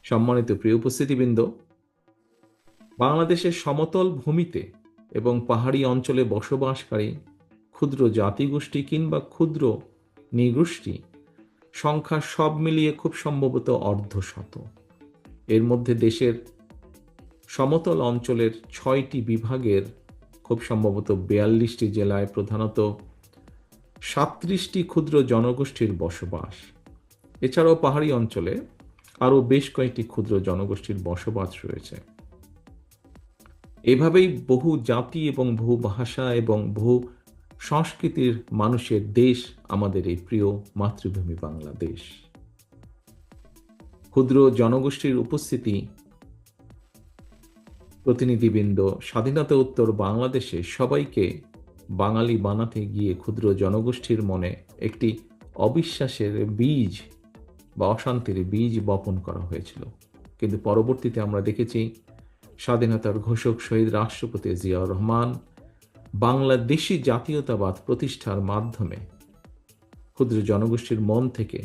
সম্মানিত প্রিয় উপস্থিতিবৃন্দ, বাংলাদেশের সমতল ভূমিতে এবং পাহাড়ি অঞ্চলে বসবাসকারী ক্ষুদ্র জাতিগোষ্ঠী কিংবা ক্ষুদ্র নৃগোষ্ঠী সংখ্যা সব মিলিয়ে খুব সম্ভবত অর্ধশত। এর মধ্যে দেশের সমতল অঞ্চলের 6টি বিভাগের খুব সম্ভবত 42টি জেলায় প্রধানত 37টি ক্ষুদ্র জনগোষ্ঠীর বসবাস। এছাড়াও পাহাড়ি অঞ্চলে আরও বেশ কয়েকটি ক্ষুদ্র জনগোষ্ঠীর বসবাস রয়েছে। এভাবেই বহু জাতি এবং বহু ভাষা এবং বহু সংস্কৃতির মানুষের দেশ আমাদের এই প্রিয় মাতৃভূমি বাংলাদেশ। ক্ষুদ্র জনগোষ্ঠীর উপস্থিতি, প্রতিনিধিবৃন্দ স্বাধীনতা উত্তর বাংলাদেশে সবাইকে বাঙালি বানাতে গিয়ে ক্ষুদ্র জনগোষ্ঠীর মনে একটি অবিশ্বাসের বীজ বা অশান্তির বীজ বপন করা হয়েছিল। কিন্তু পরবর্তীতে আমরা দেখেছি স্বাধীনতার ঘোষক শহীদ রাষ্ট্রপতি জিয়াউর রহমান বাংলাদেশি জাতীয়তাবাদ প্রতিষ্ঠার মাধ্যমে ক্ষুদ্র জনগোষ্ঠীর মন থেকে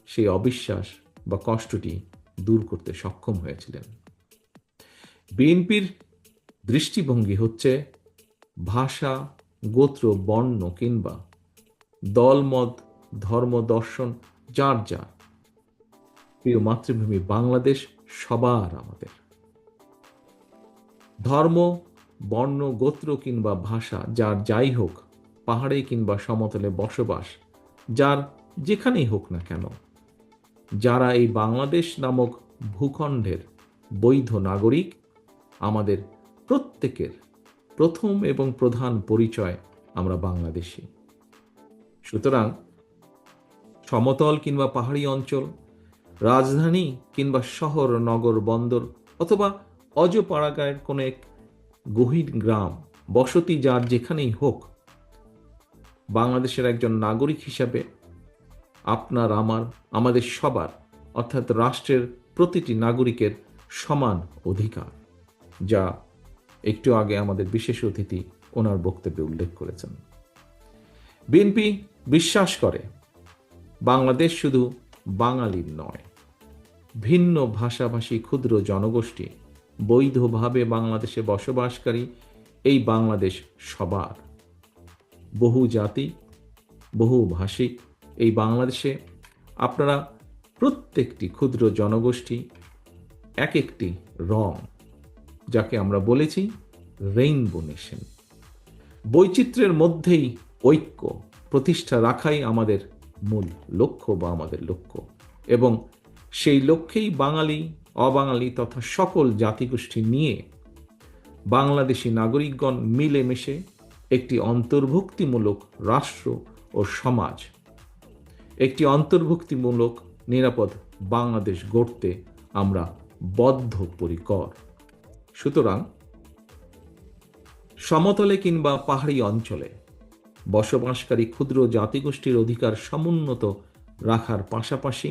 সেই অবিশ্বাস বা কষ্টটি দূর করতে সক্ষম হয়েছিলেন। বিএনপির দৃষ্টিভঙ্গি হচ্ছে ভাষা, গোত্র, বর্ণ কিংবা দলমত, ধর্ম, দর্শন যার যার, প্রিয় মাতৃভূমি বাংলাদেশ সবার আমাদের। ধর্ম, বর্ণ, গোত্র কিংবা ভাষা যার যাই হোক, পাহাড়ে কিংবা সমতলে বসবাস যার যেখানেই হোক না কেন, যারা এই বাংলাদেশ নামক ভূখণ্ডের বৈধ নাগরিক, আমাদের প্রত্যেকের প্রথম এবং প্রধান পরিচয় আমরা বাংলাদেশী। সুতরাং সমতল কিংবা পাহাড়ি অঞ্চল, রাজধানী কিংবা শহর, নগর, বন্দর অথবা অজপাড়াগাঁয়ের কোনো এক গহীন গ্রাম, বসতি যার যেখানেই হোক, বাংলাদেশের একজন নাগরিক হিসাবে আপনার, আমার, আমাদের সবার অর্থাৎ রাষ্ট্রের প্রতিটি নাগরিকের সমান অধিকার, যা একটু আগে আমাদের বিশেষ অতিথি ওনার বক্তব্যে উল্লেখ করেছেন। বিএনপি বিশ্বাস করে বাংলাদেশ শুধু বাঙালির নয়, ভিন্ন ভাষাভাষী ক্ষুদ্র জনগোষ্ঠী বৈধভাবে বাংলাদেশে বসবাসকারী এই বাংলাদেশ সবার। বহু জাতি, বহু ভাষিক এই বাংলাদেশে আপনারা প্রত্যেকটি ক্ষুদ্র জনগোষ্ঠী এক একটি রং, যাকে আমরা বলেছি রেইনবো নেশন। বৈচিত্র্যের মধ্যেই ঐক্য প্রতিষ্ঠা রাখাই আমাদের মূল লক্ষ্য বা আমাদের লক্ষ্য, এবং সেই লক্ষ্যেই বাঙালি, অবাঙালি তথা সকল জাতিগোষ্ঠী নিয়ে বাংলাদেশি নাগরিকগণ মিলেমিশে একটি অন্তর্ভুক্তিমূলক রাষ্ট্র ও সমাজ, একটি অন্তর্ভুক্তিমূলক নিরাপদ বাংলাদেশ গড়তে আমরা বদ্ধপরিকর। সুতরাং সমতলে কিংবা পাহাড়ি অঞ্চলে বসবাসকারী ক্ষুদ্র জাতিগোষ্ঠীর অধিকার সমুন্নত রাখার পাশাপাশি